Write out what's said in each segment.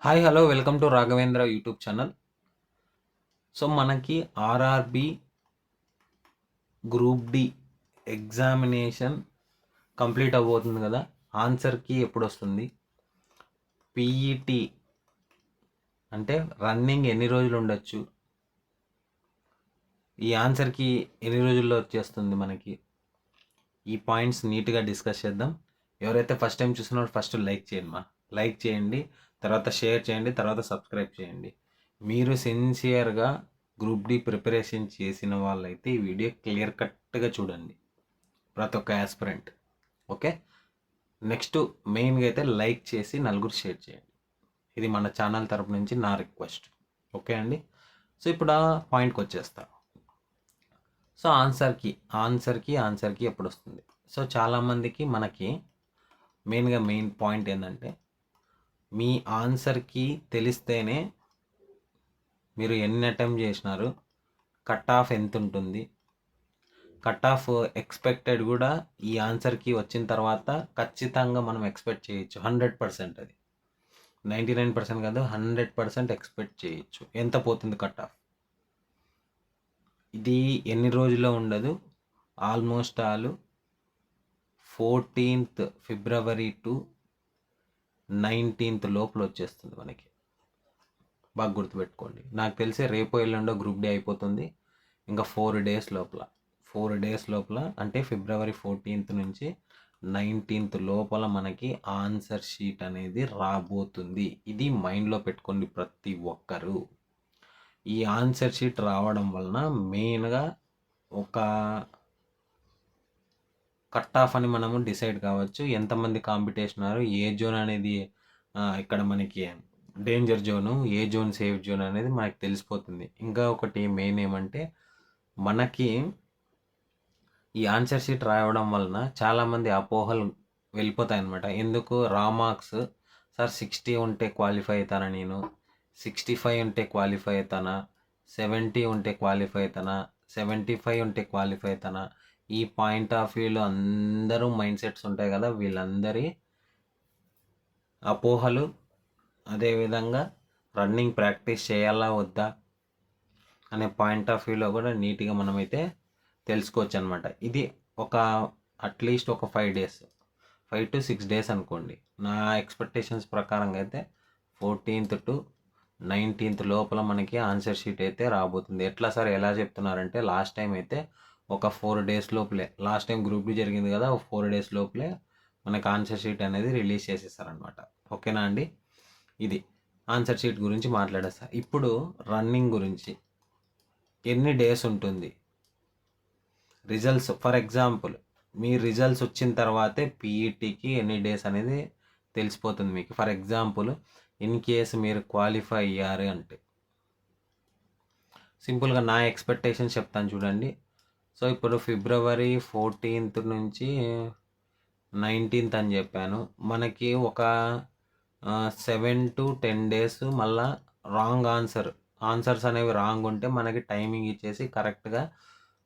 Hi hello welcome to Raghavendra YouTube channel. So మనకి RRB group D examination complete అవ్వబోతుంది కదా. ఆన్సర్కి ఎప్పుడు వస్తుంది? పీఈటీ అంటే రన్నింగ్ ఎన్ని రోజులు ఉండొచ్చు? ఈ ఆన్సర్కి ఎన్ని రోజుల్లో వచ్చేస్తుంది మనకి? ఈ పాయింట్స్ నీట్గా డిస్కస్ చేద్దాం. ఎవరైతే ఫస్ట్ టైం చూస్తున్నారో ఫస్ట్ లైక్ చేయండి లైక్ చేయండి, తర్వాత షేర్ చేయండి, తర్వాత సబ్స్క్రైబ్ చేయండి. మీరు సిన్సియర్గా గ్రూప్ డి ప్రిపరేషన్ చేసిన వాళ్ళైతే ఈ వీడియో క్లియర్ కట్గా చూడండి, ప్రతి ఒక్క యాస్పిరెంట్. ఓకే, నెక్స్ట్ మెయిన్గా అయితే లైక్ చేసి నలుగురు షేర్ చేయండి. ఇది మన ఛానల్ తరపు నుంచి నా రిక్వెస్ట్. ఓకే అండి. సో ఇప్పుడు ఆ పాయింట్కి వచ్చేస్తా. సో ఆన్సర్కి ఎప్పుడు వస్తుంది? సో చాలామందికి మనకి మెయిన్ పాయింట్ ఏంటంటే, మీ ఆన్సర్కి తెలిస్తేనే మీరు ఎన్ని అటెంప్ట్ చేసినారు, కట్ ఆఫ్ ఎంత ఉంటుంది, కట్ ఆఫ్ ఎక్స్పెక్టెడ్ కూడా ఈ ఆన్సర్కి వచ్చిన తర్వాత ఖచ్చితంగా మనం ఎక్స్పెక్ట్ చేయొచ్చు. 100%, అది 99% కాదు, 100% ఎక్స్పెక్ట్ చేయొచ్చు. ఎంత పోతుంది కట్ ఆఫ్? ఇది ఎన్ని రోజుల్లో ఉండదు, almost all 14th February to 19th లోపల వచ్చేస్తుంది మనకి. బాగా గుర్తుపెట్టుకోండి. నాకు తెలిసి రేపు ఎల్లుండో గ్రూప్ డే అయిపోతుంది. ఇంకా 4 డేస్ లోపల అంటే ఫిబ్రవరి 14th నుంచి 19th లోపల మనకి ఆన్సర్ షీట్ అనేది రాబోతుంది. ఇది మైండ్లో పెట్టుకోండి ప్రతి ఒక్కరు. ఈ ఆన్సర్ షీట్ రావడం వలన మెయిన్గా ఒక కట్ ఆఫ్ అని మనము డిసైడ్ కావచ్చు. ఎంతమంది కాంపిటీషన్ ఉన్నారు, ఏ జోన్ అనేది ఇక్కడ మనకి డేంజర్ జోను, ఏ జోన్ సేఫ్ జోన్ అనేది మనకు తెలిసిపోతుంది. ఇంకా ఒకటి మెయిన్ ఏమంటే, మనకి ఈ ఆన్సర్ షీట్ రాయడం వలన చాలామంది అపోహలు వెళ్ళిపోతాయి అన్నమాట. ఎందుకు రా మార్క్స్ సార్ 60 ఉంటే క్వాలిఫై అవుతానా, నేను 65 ఉంటే క్వాలిఫై అవుతానా, 70 ఉంటే క్వాలిఫై అవుతానా, 75 ఉంటే క్వాలిఫై అవుతానా? ఈ పాయింట్ ఆఫ్ వ్యూలో అందరూ మైండ్ సెట్స్ ఉంటాయి కదా, వీళ్ళందరి అపోహలు. అదేవిధంగా రన్నింగ్ ప్రాక్టీస్ చేయాలా వద్దా అనే పాయింట్ ఆఫ్ వ్యూలో కూడా నీట్గా మనమైతే తెలుసుకోవచ్చు అనమాట. ఇది ఒక అట్లీస్ట్ ఒక 5 to 6 డేస్ అనుకోండి. నా ఎక్స్పెక్టేషన్స్ ప్రకారంగా అయితే 14th to 19th లోపల మనకి ఆన్సర్ షీట్ అయితే రాబోతుంది. ఎట్లా సార్, ఎలా చెప్తున్నారంటే, లాస్ట్ టైం అయితే ఒక 4 డేస్ లోపలే, లాస్ట్ టైం గ్రూప్ డి జరిగింది కదా, ఒక 4 డేస్ లోపలే మనకి ఆన్సర్ షీట్ అనేది రిలీజ్ చేసేసారనమాట. ఓకేనా అండి. ఇది ఆన్సర్ షీట్ గురించి మాట్లాడేస్తా. ఇప్పుడు రన్నింగ్ గురించి ఎన్ని డేస్ ఉంటుంది, results for example me results వచ్చిన తర్వాతే పీఈటీకి ఎన్ని డేస్ అనేది తెలిసిపోతుంది మీకు. ఫర్ ఎగ్జాంపుల్, ఇన్ కేసు మీరు క్వాలిఫై అయ్యారు అంటే, సింపుల్గా నా ఎక్స్పెక్టేషన్స్ చెప్తాను చూడండి. సో ఇప్పుడు ఫిబ్రవరి 14th నుంచి 19th అని చెప్పాను. మనకి ఒక 7 to 10 డేస్ మళ్ళా రాంగ్ ఆన్సర్స్ అనేవి రాంగ్ ఉంటే మనకి టైమింగ్ ఇచ్చేసి కరెక్ట్గా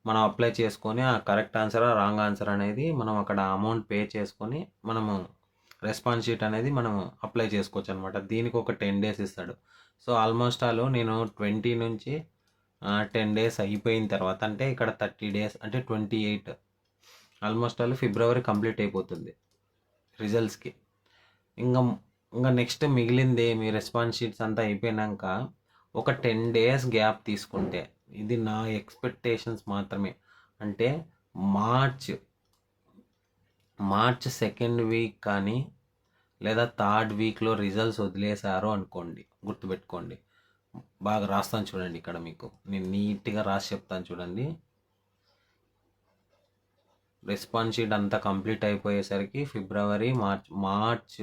మనం అప్లై చేసుకొని, ఆ కరెక్ట్ ఆన్సర్ రాంగ్ ఆన్సర్ అనేది మనం అక్కడ అమౌంట్ పే చేసుకొని మనము రెస్పాన్స్ షీట్ అనేది మనం అప్లై చేసుకోవచ్చు అనమాట. దీనికి ఒక 10 డేస్ ఇస్తాడు. సో ఆల్మోస్ట్ ఆల్ నేను 20 నుంచి 10 డేస్ అయిపోయిన తర్వాత, అంటే ఇక్కడ 30 డేస్ అంటే 28, ఆల్మోస్ట్ ఆల్ ఫిబ్రవరి కంప్లీట్ అయిపోతుంది రిజల్ట్స్కి. ఇంకా ఇంకా నెక్స్ట్ మిగిలింది మీ రెస్పాన్స్ షీట్స్ అంతా అయిపోయినాక ఒక 10 డేస్ గ్యాప్ తీసుకుంటే, ఇది నా ఎక్స్పెక్టేషన్స్ మాత్రమే, అంటే మార్చ్ 2nd వీక్ కానీ లేదా 3rd వీక్లో రిజల్ట్స్ వదిలేశారు అనుకోండి. గుర్తుపెట్టుకోండి, బాగా రాస్తాను చూడండి. ఇక్కడ మీకు నేను నీట్గా రాసి చెప్తాను చూడండి. రెస్పాన్స్ షీట్ అంతా కంప్లీట్ అయిపోయేసరికి ఫిబ్రవరి, March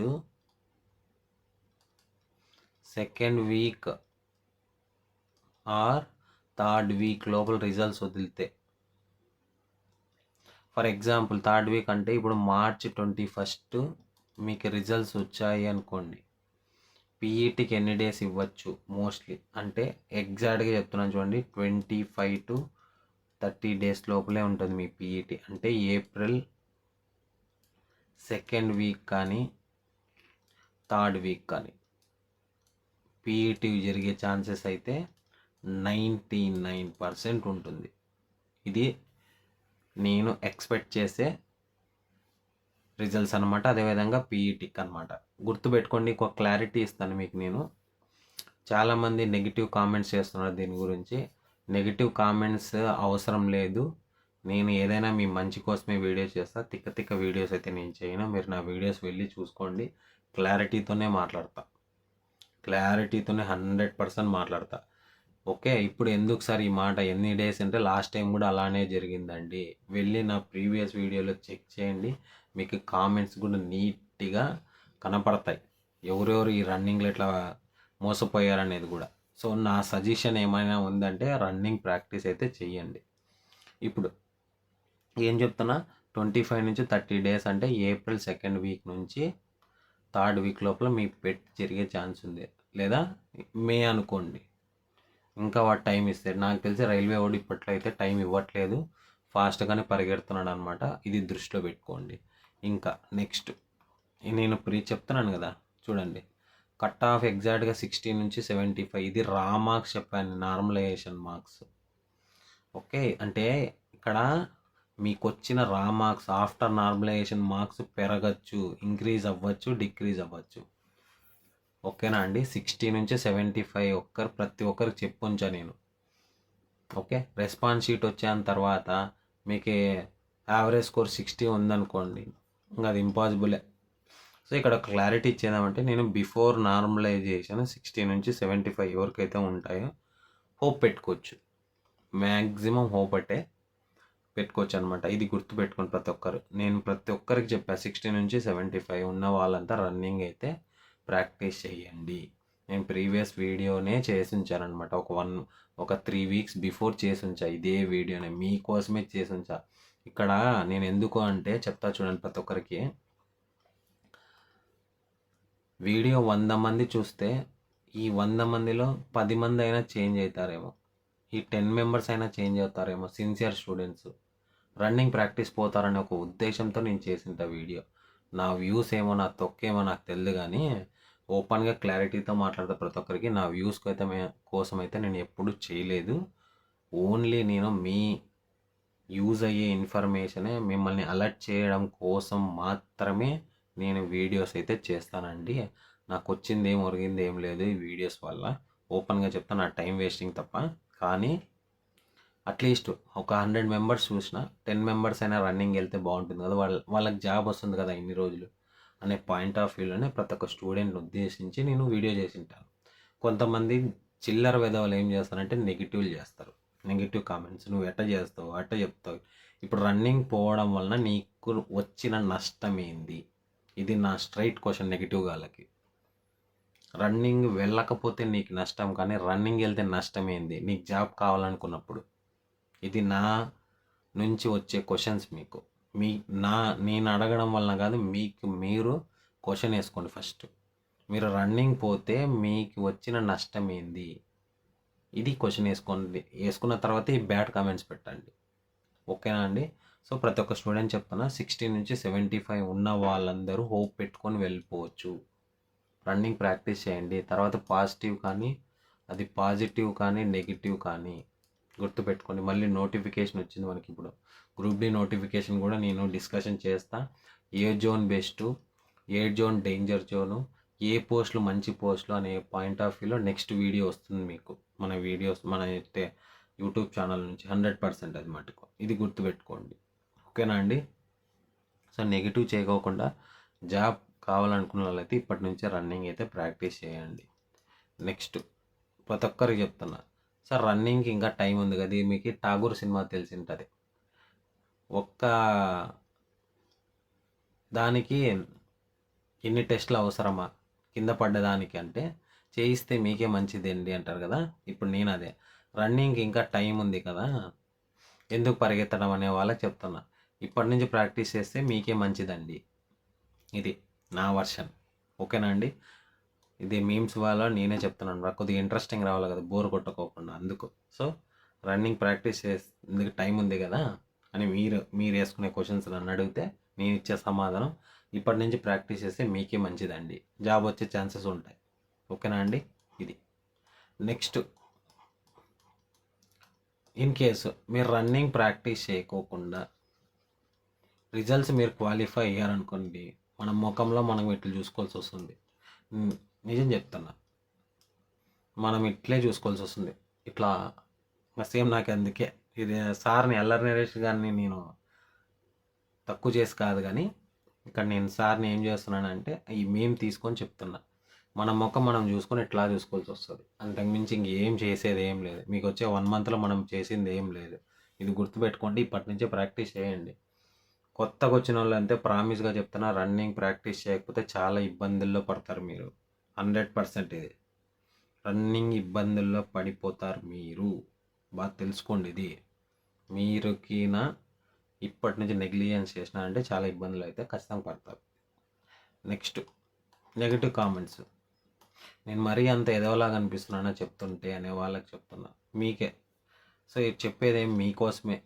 2nd week or 3rd week లోపల రిజల్ట్స్ వదిలితే, ఫర్ ఎగ్జాంపుల్ 3rd వీక్ అంటే ఇప్పుడు మార్చ్ 21st మీకు రిజల్ట్స్ వచ్చాయి అనుకోండి. పీఈటీకి ఎన్ని డేస్ ఇవ్వచ్చు మోస్ట్లీ అంటే, ఎగ్జాక్ట్గా చెప్తున్నాను చూడండి, 25 to 30 డేస్ లోపలే ఉంటుంది మీ పీఈటీ. అంటే ఏప్రిల్ 2nd వీక్ కానీ థర్డ్ వీక్ కానీ పీఈటీ జరిగే ఛాన్సెస్ అయితే 99% ఉంటుంది. ఇది నేను ఎక్స్పెక్ట్ చేసే రిజల్ట్స్ అనమాట. అదేవిధంగా పీఈటీకి అనమాట. గుర్తుపెట్టుకోండి, ఒక క్లారిటీ ఇస్తాను మీకు నేను. చాలామంది నెగిటివ్ కామెంట్స్ చేస్తున్నారు దీని గురించి. నెగిటివ్ కామెంట్స్ అవసరం లేదు. నేను ఏదైనా మీ మంచి కోసమే వీడియో చేస్తా. తిక్క తిక్క వీడియోస్ అయితే నేను చేయను. మీరు నా వీడియోస్ వెళ్ళి చూసుకోండి. క్లారిటీతోనే మాట్లాడతా. క్లారిటీతోనే 100% మాట్లాడతా. ఓకే, ఇప్పుడు ఎందుకు సార్ ఈ మాట, ఎన్ని డేస్ అంటే లాస్ట్ టైం కూడా అలానే జరిగిందండి. వెళ్ళి నా ప్రీవియస్ వీడియోలో చెక్ చేయండి. మీకు కామెంట్స్ కూడా నీట్గా కనపడతాయి, ఎవరెవరు ఈ రన్నింగ్లో ఇట్లా మోసపోయారనేది కూడా. సో నా సజెషన్ ఏమైనా ఉందంటే రన్నింగ్ ప్రాక్టీస్ అయితే చెయ్యండి. ఇప్పుడు ఏం చెప్తున్నా, 25 నుంచి 30 డేస్ అంటే ఏప్రిల్ 2nd వీక్ నుంచి 3rd వీక్ లోపల మీ పెట్ జరిగే ఛాన్స్ ఉంది. లేదా మే అనుకోండి, ఇంకా వాడు టైం ఇస్తాడు. నాకు తెలిసి రైల్వే వాడు ఇప్పట్లో అయితే టైం ఇవ్వట్లేదు, ఫాస్ట్గానే పరిగెడుతున్నాడు అనమాట. ఇది దృష్టిలో పెట్టుకోండి. ఇంకా నెక్స్ట్ నేను చెప్తున్నాను కదా, చూడండి. కట్ ఆఫ్ ఎగ్జాక్ట్గా 60 నుంచి 75. ఇది రా మార్క్స్ చెప్పాను, నార్మలైజేషన్ మార్క్స్. ఓకే, అంటే ఇక్కడ మీకు వచ్చిన raw marks after normalization marks పెరగచ్చు, ఇంక్రీజ్ అవ్వచ్చు, డిక్రీజ్ అవ్వచ్చు. ఓకేనా అండి. 60 నుంచి 75 ప్రతి ఒక్కరికి చెప్పుంచా నేను. ఓకే, రెస్పాన్స్ షీట్ వచ్చేంత తర్వాత మీకు యావరేజ్ స్కోర్ 60 ఉందనుకోండి, ఇంకా అది ఇంపాసిబులే. సో ఇక్కడ క్లారిటీ ఇచ్చేదామంటే, నేను బిఫోర్ నార్మలైజేషన్ 60 నుంచి 75 ఎవరికైతే ఉంటాయో హోప్ పెట్టుకోవచ్చు. మ్యాక్సిమం హోప్ పెట్టుకోవచ్చు అనమాట. ఇది గుర్తుపెట్టుకోండి ప్రతి ఒక్కరు. నేను ప్రతి ఒక్కరికి చెప్పా, 60 నుంచి 75 ఉన్న వాళ్ళంతా రన్నింగ్ అయితే ప్రాక్టీస్ చేయండి. నేను ప్రీవియస్ వీడియోనే చేసి ఉంచానమాట. ఒక 3 వీక్స్ బిఫోర్ చేసి ఉంచా ఇదే వీడియోనే, మీకోసమే చేసి ఉంచా. ఇక్కడ నేను ఎందుకు అంటే చెప్తా చూడండి. ప్రతి ఒక్కరికి వీడియో 100 మంది చూస్తే ఈ 100 మందిలో 10 మంది అయినా చేంజ్ అవుతారేమో, ఈ 10 మెంబర్స్ అయినా చేంజ్ అవుతారేమో, సిన్సియర్ స్టూడెంట్స్ రన్నింగ్ ప్రాక్టీస్ పోతారనే ఒక ఉద్దేశంతో నేను చేసింట వీడియో. నా వ్యూస్ ఏమో, నా తొక్కేమో నాకు తెలియదు, కానీ ఓపెన్గా క్లారిటీతో మాట్లాడతా ప్రతి ఒక్కరికి. నా వ్యూస్కి అయితే కోసం అయితే నేను ఎప్పుడూ చేయలేదు. ఓన్లీ నేను మీ యూజ్ అయ్యే ఇన్ఫర్మేషనే, మిమ్మల్ని అలర్ట్ చేయడం కోసం మాత్రమే నేను వీడియోస్ అయితే చేస్తానండి. నాకు వచ్చింది ఏం ఒరిగింది ఏం లేదు ఈ వీడియోస్ వల్ల. ఓపెన్గా చెప్తా, నా టైం వేస్టింగ్ తప్ప. కానీ అట్లీస్ట్ ఒక 100 మెంబర్స్ చూసిన 10 మెంబర్స్ అయినా రన్నింగ్ వెళ్తే బాగుంటుంది కదా, వాళ్ళకి జాబ్ వస్తుంది కదా ఇన్ని రోజులు అనే పాయింట్ ఆఫ్ వ్యూలోనే ప్రతి ఒక్క స్టూడెంట్ని ఉద్దేశించి నేను వీడియో చేసి ఉంటాను. కొంతమంది చిల్లర వెధవలు ఏం చేస్తారంటే నెగిటివ్లు చేస్తారు, నెగిటివ్ కామెంట్స్. నువ్వు ఎట్ట చేస్తావు, అట్ట చెప్తావు. ఇప్పుడు రన్నింగ్ పోవడం వలన నీకు వచ్చిన నష్టం ఏంది? ఇది నా స్ట్రైట్ క్వశ్చన్ నెగిటివ్ వాళ్ళకి. రన్నింగ్ వెళ్ళకపోతే నీకు నష్టం, కానీ రన్నింగ్ వెళ్తే నష్టం ఏంది నీకు జాబ్ కావాలనుకున్నప్పుడు? ఇది నా నుంచి వచ్చే క్వశ్చన్స్ మీకు. నేను అడగడం వలన కాదు, మీకు మీరు క్వశ్చన్ వేసుకోండి ఫస్ట్. మీరు రన్నింగ్ పోతే మీకు వచ్చిన నష్టం ఏంది? ఇది క్వశ్చన్ వేసుకోండి. వేసుకున్న తర్వాత ఈ బ్యాడ్ కామెంట్స్ పెట్టండి. ఓకేనా అండి. సో ప్రతి ఒక్క స్టూడెంట్ చెప్తున్నా, 60 నుంచి 75 ఉన్న వాళ్ళందరూ హోప్ పెట్టుకొని వెళ్ళిపోవచ్చు. రన్నింగ్ ప్రాక్టీస్ చేయండి. తర్వాత పాజిటివ్ కానీ, అది పాజిటివ్ కానీ నెగిటివ్ కానీ గుర్తుపెట్టుకోండి. మళ్ళీ నోటిఫికేషన్ వచ్చింది మనకి ఇప్పుడు, గ్రూప్ డి నోటిఫికేషన్ కూడా నేను డిస్కషన్ చేస్తా. ఏ జోన్ బెస్ట్, ఏ జోన్ డేంజర్ జోను, ఏ పోస్టులు మంచి పోస్టులు అనే పాయింట్ ఆఫ్ వ్యూలో నెక్స్ట్ వీడియో వస్తుంది మీకు. మన వీడియోస్ మన యూట్యూబ్ ఛానల్ నుంచి 100% అది మటుకు. ఇది గుర్తుపెట్టుకోండి. ఓకేనా అండి. సో నెగిటివ్ చేయకోకుండా జాబ్ కావాలనుకున్న వాళ్ళైతే ఇప్పటి నుంచే రన్నింగ్ అయితే ప్రాక్టీస్ చేయండి. నెక్స్ట్ ప్రతి ఒక్కరికి చెప్తున్నా, సార్ రన్నింగ్కి ఇంకా టైం ఉంది కదా. మీకు ఠాగూర్ సినిమా తెలిసి ఉంటుంది. ఒక్క దానికి ఎన్ని టెస్టులు అవసరమా కింద పడ్డదానికి అంటే, చేయిస్తే మీకే మంచిదండి అంటారు కదా. ఇప్పుడు నేను అదే, రన్నింగ్కి ఇంకా టైం ఉంది కదా, ఎందుకు పరిగెత్తడం అనే వాళ్ళకి చెప్తున్నా, ఇప్పటి నుంచి ప్రాక్టీస్ చేస్తే మీకే మంచిదండి. ఇది నా వర్షన్. ఓకేనా అండి. ఇది మీమ్స్ వల్ల నేనే చెప్తున్నాను, నాకు కొద్దిగా ఇంట్రెస్టింగ్ రావాలి కదా, బోర్ కొట్టుకోకుండా, అందుకు. సో రన్నింగ్ ప్రాక్టీస్ చేసేందుకు టైం ఉంది కదా అని మీరు వేసుకునే క్వశ్చన్స్ నన్ను అడిగితే నేను ఇచ్చే సమాధానం ఇప్పటి నుంచి ప్రాక్టీస్ చేస్తే మీకే మంచిదండి, జాబ్ వచ్చే ఛాన్సెస్ ఉంటాయి. ఓకేనా అండి? ఇది నెక్స్ట్, ఇన్ కేసు మీరు రన్నింగ్ ప్రాక్టీస్ చేయకోకుండా రిజల్ట్స్ మీరు క్వాలిఫై అయ్యారనుకోండి, మన ముఖంలో మనం ఇట్లా చూసుకోవాల్సి వస్తుంది. నిజం చెప్తున్నా, మనం ఇట్లే చూసుకోవాల్సి వస్తుంది. ఇట్లా సేమ్ నాకు అందుకే ఇది సార్ని ఎల్ఆర్ నరేష్ గారిని నేను తక్కువ చేసి కాదు, కానీ ఇక్కడ నేను సార్ని ఏం చేస్తున్నానంటే ఈ మేము తీసుకొని చెప్తున్నా. మన ముఖం మనం చూసుకొని ఇట్లా చూసుకోవాల్సి వస్తుంది. అంతకుమించి ఇంకేం చేసేది ఏం లేదు. మీకు వచ్చే 1 మంత్లో మనం చేసింది ఏం లేదు. ఇది గుర్తుపెట్టుకోండి, ఇప్పటి నుంచే ప్రాక్టీస్ చేయండి. కొత్తగా వచ్చిన వాళ్ళు అంతే, ప్రామిస్గా చెప్తున్నా, రన్నింగ్ ప్రాక్టీస్ చేయకపోతే చాలా ఇబ్బందుల్లో పడతారు మీరు. 100% ఇది రన్నింగ్ ఇబ్బందుల్లో పడిపోతారు మీరు. బాగా తెలుసుకోండి ఇది. మీరుకినా ఇప్పటి నుంచి నెగ్లిజెన్స్ చేసినారంటే చాలా ఇబ్బందులు అయితే ఖచ్చితంగా పడతారు. Next, negative comments. నేను మరీ అంత ఎదవలాగా అనిపిస్తున్నానో చెప్తుంటే అనే వాళ్ళకి చెప్తున్నా, మీకే. సో ఇది చెప్పేది ఏం మీకోసమే.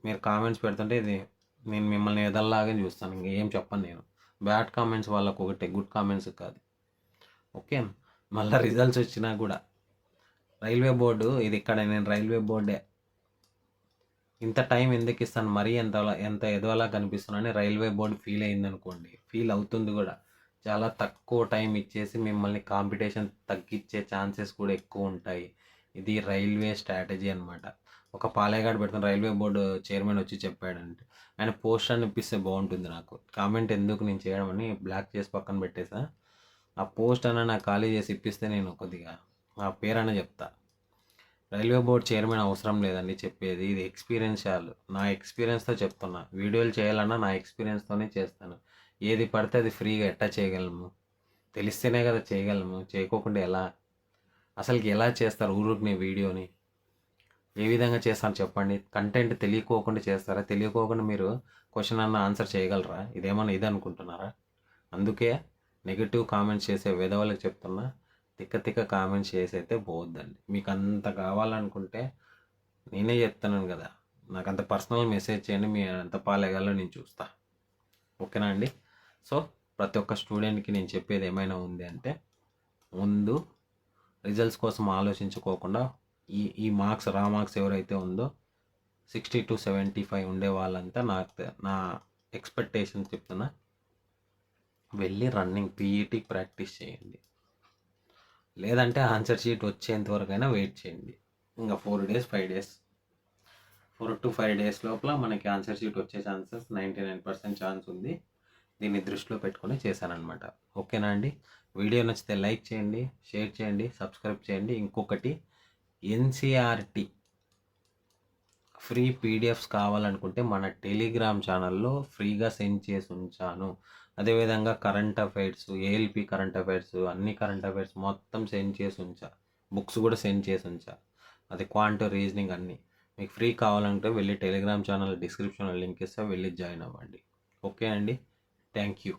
మీరు కామెంట్స్ పెడుతుంటే ఇది నేను మిమ్మల్ని ఎదల్లాగే చూస్తాను, ఇంకేం చెప్పను నేను. బ్యాడ్ కామెంట్స్ వాళ్ళకు ఒకటే, గుడ్ కామెంట్స్ కాదు. ఓకే, మళ్ళీ రిజల్ట్స్ వచ్చినా కూడా రైల్వే బోర్డు ఇది, ఇక్కడ నేను రైల్వే బోర్డే ఇంత టైం ఎందుకు ఇస్తాను, మరీ ఎంత ఎదవలా కనిపిస్తున్నానని రైల్వే బోర్డు ఫీల్ అయింది అనుకోండి, ఫీల్ అవుతుంది కూడా. చాలా తక్కువ టైం ఇచ్చేసి మిమ్మల్ని కాంపిటీషన్ తగ్గించే ఛాన్సెస్ కూడా ఎక్కువ ఉంటాయి. ఇది రైల్వే స్ట్రాటజీ అనమాట. ఒక పాలేగాడు పెడుతున్న రైల్వే బోర్డు చైర్మన్ వచ్చి చెప్పాడంటే, ఆయన పోస్ట్ అని ఇప్పిస్తే బాగుంటుంది. నాకు కామెంట్ ఎందుకు నేను చేయడం అని బ్లాక్ చేసి పక్కన పెట్టేసా. ఆ పోస్ట్ అన్న నాకు ఖాళీ చేసి ఇప్పిస్తే నేను కొద్దిగా ఆ పేరన్నా చెప్తా. రైల్వే బోర్డ్ చైర్మన్ అవసరం లేదండి చెప్పేది, ఇది ఎక్స్పీరియన్స్ చాలు. నా ఎక్స్పీరియన్స్తో చెప్తున్నా. వీడియోలు చేయాలన్నా నా ఎక్స్పీరియన్స్తోనే చేస్తాను. ఏది పడితే అది ఫ్రీగా ఎట్టా చేయగలము, తెలిస్తేనే కదా చేయగలము. చేయకోకుండా ఎలా, అసలుకి ఎలా చేస్తారు ఊరుకునే వీడియోని? ఏ విధంగా చేస్తాను చెప్పండి? కంటెంట్ తెలియకోకుండా చేస్తారా? తెలియకోకుండా మీరు క్వశ్చన్ అన్న ఆన్సర్ చేయగలరా? ఇదేమన్నా ఇది అనుకుంటున్నారా? అందుకే నెగిటివ్ కామెంట్స్ చేసే విధవలకు చెప్తున్నా, తిక్క కామెంట్స్ చేసి అయితే పోవద్దండి. మీకు అంత కావాలనుకుంటే నేనే చెప్తున్నాను కదా, నాకు అంత పర్సనల్ మెసేజ్ చేయండి, మీ ఎంత పాలేగాలో నేను చూస్తా. ఓకేనా అండి? సో ప్రతి ఒక్క స్టూడెంట్కి నేను చెప్పేది ఏమైనా ఉంది అంటే, ముందు రిజల్ట్స్ కోసం ఆలోచించుకోకుండా ఈ మార్క్స్, రా మార్క్స్ ఎవరైతే ఉందో 60 to 75 ఉండే వాళ్ళంతా నా ఎక్స్పెక్టేషన్ చెప్తున్నా, వెళ్ళి రన్నింగ్ పీఈటీ ప్రాక్టీస్ చేయండి. లేదంటే ఆన్సర్ షీట్ వచ్చేంత వరకైనా వెయిట్ చేయండి. ఇంకా 4 days 5 days 4 to 5 days లోపల మనకి ఆన్సర్ షీట్ వచ్చే ఛాన్సెస్ 99% ఛాన్స్ ఉంది. దీన్ని దృష్టిలో పెట్టుకొని చేశానమాట. ఓకేనా అండి? వీడియో నచ్చితే లైక్ చేయండి, షేర్ చేయండి, సబ్స్క్రైబ్ చేయండి. ఇంకొకటి, ఎన్సీఆర్టీ ఫ్రీ పీడిఎఫ్స్ కావాలనుకుంటే మన టెలిగ్రామ్ ఛానల్లో ఫ్రీగా సెండ్ చేసి ఉంచాను. అదేవిధంగా current affairs, ALP current affairs, అన్ని కరెంట్ అఫైర్స్ మొత్తం సెండ్ చేసి ఉంచా. బుక్స్ కూడా సెండ్ చేసి ఉంచా. అది క్వాంట్, రీజనింగ్ అన్నీ. మీకు ఫ్రీ కావాలంటే వెళ్ళి టెలిగ్రామ్ ఛానల్ డిస్క్రిప్షన్లో లింక్ ఇస్తే వెళ్ళి జాయిన్ అవ్వండి. ఓకే అండి? Thank you.